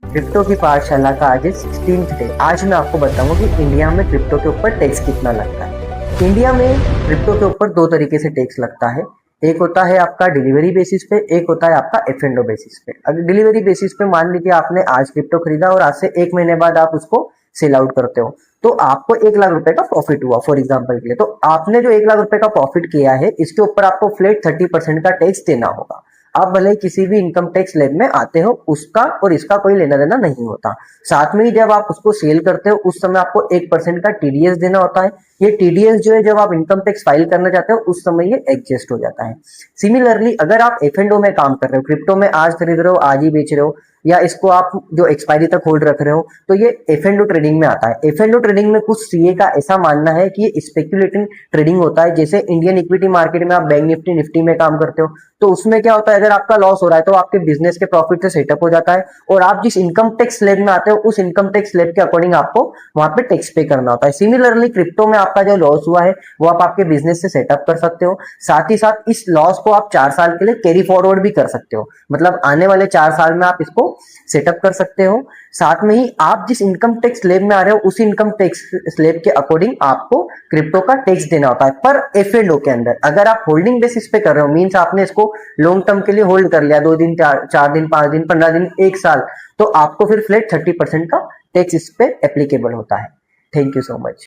Crypto की पाठशाला का आज 16th डे। आज मैं आपको बताऊंगा कि इंडिया में क्रिप्टो के ऊपर टैक्स कितना लगता है। इंडिया में क्रिप्टो के ऊपर दो तरीके से टैक्स लगता है। एक होता है आपका डिलीवरी बेसिस पे, एक होता है आपका एफ एंड ओ बेसिस पे। अगर डिलीवरी बेसिस पे मान लीजिए आपने आज क्रिप्टो खरीदा और आज से 1 महीने बाद आप उसको सेल आउट करते हो, तो आपको 1 लाख रुपए का प्रॉफिट हुआ फॉर एग्जाम्पल के लिए। तो आपने जो 1 लाख रुपए का प्रॉफिट किया है, इसके ऊपर आपको फ्लैट 30% का टैक्स देना होगा। आप भले ही किसी भी इनकम टैक्स स्लैब में आते हो, उसका और इसका कोई लेना देना नहीं होता। साथ में ही जब आप उसको सेल करते हो उस समय आपको 1% का टीडीएस देना होता है। ये टीडीएस जो है जब आप इनकम टैक्स फाइल करना चाहते हो उस समय ये एडजस्ट हो जाता है। सिमिलरली अगर आप एफ एंड ओ में काम कर रहे हो, क्रिप्टो में आज खरीद रहे हो आज ही बेच रहे हो, या इसको आप जो एक्सपायरी तक होल्ड रख रहे हो, तो ये एफ एंड ओ ट्रेडिंग में आता है। एफ एंड ओ ट्रेडिंग में कुछ सीए का ऐसा मानना है कि ये स्पेक्युलेटिव ट्रेडिंग होता है। जैसे इंडियन इक्विटी मार्केट में आप बैंक निफ्टी निफ्टी में काम करते हो, तो उसमें क्या होता है, अगर आपका लॉस हो रहा है तो आपके बिजनेस के प्रॉफिट से सेटअप हो जाता है, और आप जिस इनकम टैक्स स्लैब में आते हो उस इनकम टैक्स स्लैब के अकॉर्डिंग आपको वहां पे टैक्स पे करना होता है। सिमिलरली क्रिप्टो में आपका जो लॉस हुआ है वो आप आपके बिजनेस से सेटअप कर सकते हो। साथ ही साथ इस लॉस को आप 4 साल के लिए कैरी फॉरवर्ड भी कर सकते हो, मतलब आने वाले 4 साल में आप इसको सेटअप कर सकते हो। साथ में ही आप जिस इनकम टैक्स स्लैब में आ रहे हो उसी इनकम टैक्स स्लैब के अकॉर्डिंग आपको क्रिप्टो का टैक्स देना होता है पर एफ एंड ओ के अंदर। अगर आप होल्डिंग बेसिस पे कर रहे हो, मींस आपने इसको लॉन्ग टर्म के लिए होल्ड कर लिया, 2 दिन 4 दिन 5 दिन 15 दिन 1 साल, तो आपको फिर फ्लैट 30% का टैक्स इस पे एप्लीकेबल होता है। Thank you so much.